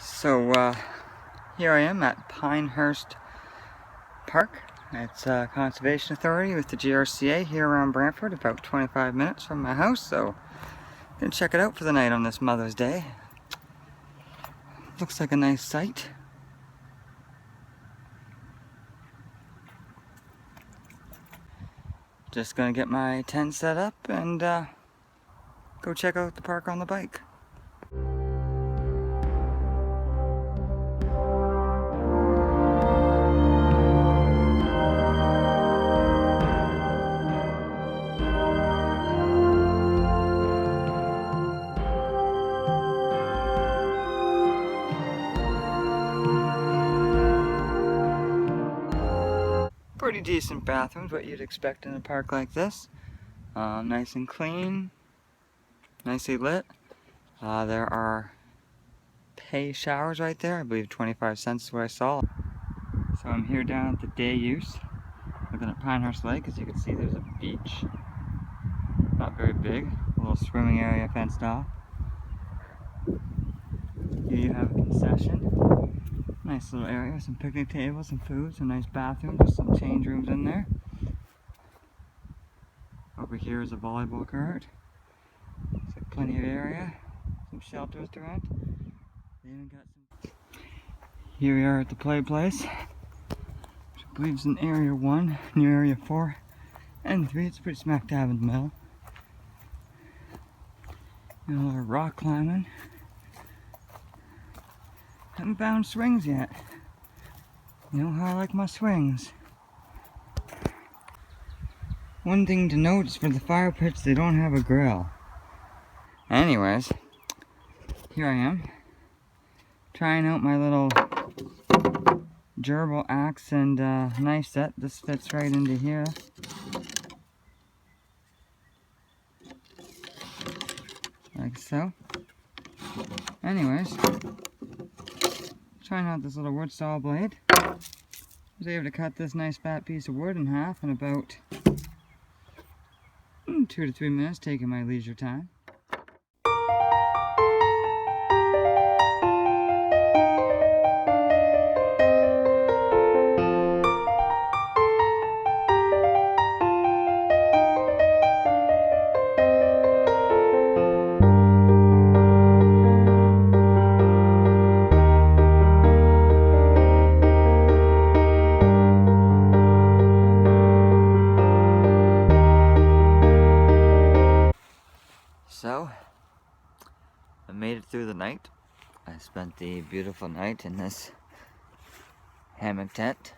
So here I am at Pinehurst Park. It's a conservation authority with the GRCA here around Brantford, about 25 minutes from my house. So I'm gonna check it out for the night on this Mother's Day. Looks like a nice site. Just gonna get my tent set up and go check out the park on the bike. Pretty decent bathrooms, what you'd expect in a park like this. Nice and clean, nicely lit. There are pay showers right there. I believe 25 cents is what I saw. So I'm here down at the day use, looking at Pinehurst Lake. As you can see, there's a beach. Not very big. A little swimming area fenced off. Here you have a concession. Nice little area, some picnic tables, some food, some nice bathrooms, with some change rooms in there. Over here is a volleyball court. Looks like plenty of area. Some shelters to rent. They even got some. Here we are at the play place, which I believe is in Area 1, near Area 4 and 3. It's pretty smack dab in the middle. A lot of rock climbing. Haven't found swings yet. You know how I like my swings. One thing to note is for the fire pits, they don't have a grill. Anyways, here I am, trying out my little gerbil axe and knife set. This fits right into here. Like so. Anyways, trying out this little wood saw blade. I was able to cut this nice fat piece of wood in half in about 2 to 3 minutes, taking my leisure time. So, I made it through the night. I spent the beautiful night in this hammock tent.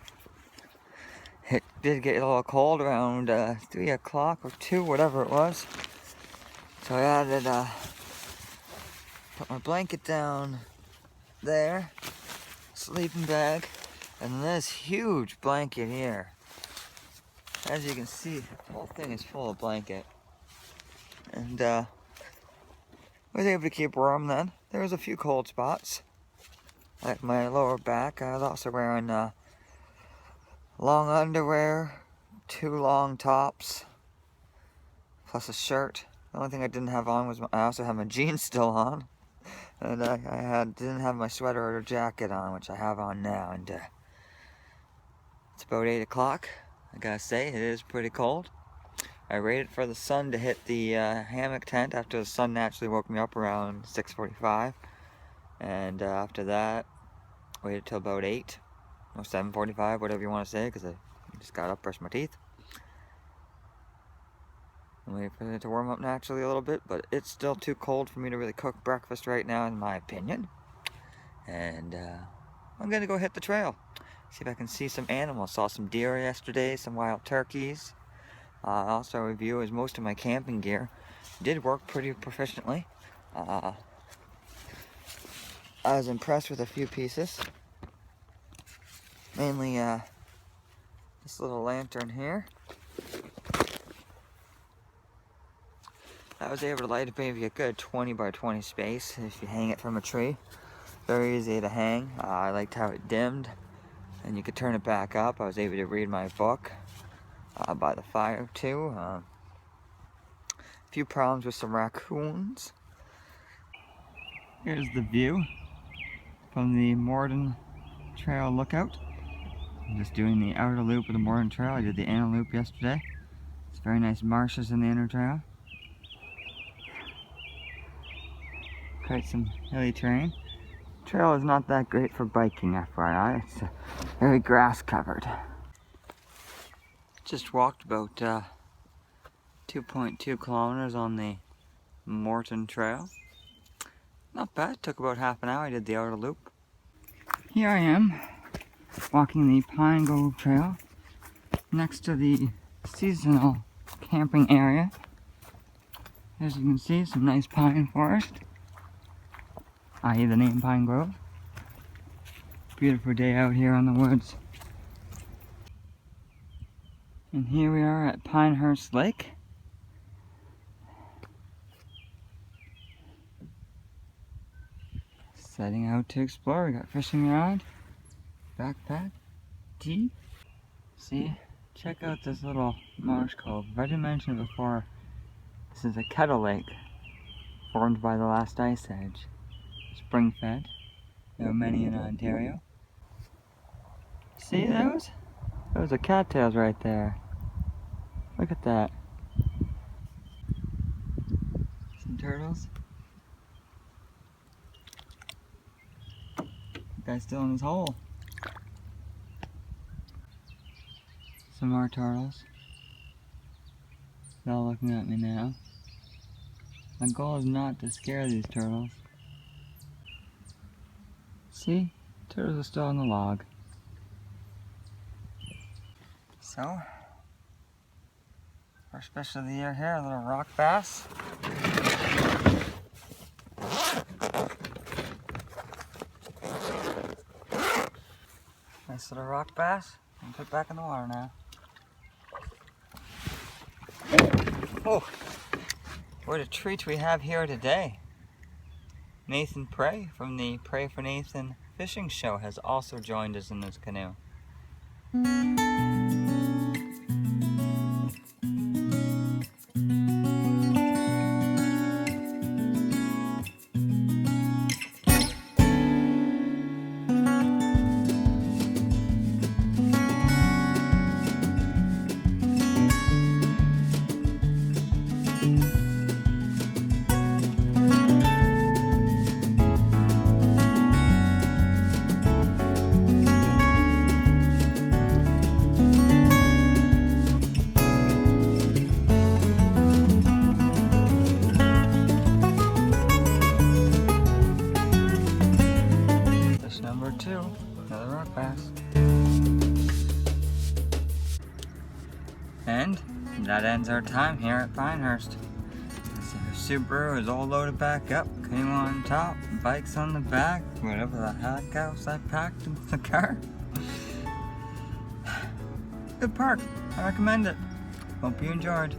It did get a little cold around 3 o'clock or 2, whatever it was. So I added, put my blanket down there, sleeping bag, and this huge blanket here. As you can see, the whole thing is full of blanket. And I was able to keep warm then. There was a few cold spots, like my lower back. I was also wearing long underwear, 2 long tops, plus a shirt. The only thing I didn't have on was I also had my jeans still on, and didn't have my sweater or jacket on, which I have on now. And it's about 8 o'clock. I gotta say, it is pretty cold. I waited for the sun to hit the hammock tent after the sun naturally woke me up around 6:45, and after that waited till about 8 or 7:45, whatever you want to say, because I just got up, brushed my teeth, and waited for it to warm up naturally a little bit. But it's still too cold for me to really cook breakfast right now, in my opinion. And I'm gonna go hit the trail, see if I can see some animals. Saw some deer yesterday, some wild turkeys. Also, a review is most of my camping gear did work pretty proficiently. I was impressed with a few pieces, mainly this little lantern here. I was able to light up maybe a good 20 by 20 space if you hang it from a tree. Very easy to hang. I liked how it dimmed, and you could turn it back up. I was able to read my book by the fire too. A few problems with some raccoons. Here's the view. from the Morden Trail lookout. I'm just doing the outer loop of the Morden Trail. I did the inner loop yesterday. It's very nice marshes in the inner trail. Quite some hilly terrain. Trail is not that great for biking, FYI. It's very grass covered. Just walked about 2.2 kilometers on the Morton Trail. Not bad, took about half an hour. I did the outer loop. Here I am, walking the Pine Grove Trail next to the seasonal camping area. As you can see, some nice pine forest, i.e. the name Pine Grove. Beautiful day out here on the woods. And here we are at Pinehurst Lake. Setting out to explore. We got fishing rod, backpack, tea. See, check out this little marsh cove. If I didn't mention it before, this is a kettle lake formed by the last ice age. Spring fed. There are many in Ontario. See those? Those are cattails right there. Look at that. Some turtles. Guy's still in his hole. Some more turtles. They're all looking at me now. My goal is not to scare these turtles. See? Turtles are still on the log. So, first fish of the year here, a little rock bass. Nice little rock bass. And put it back in the water now. Oh, what a treat we have here today. Nathan Prey from the Pray for Nathan fishing show has also joined us in this canoe. Another rock bass. And that ends our time here at Pinehurst. So Subaru is all loaded back up, canoe on top, bikes on the back, whatever the heck else I packed in the car. Good park, I recommend it. Hope you enjoyed.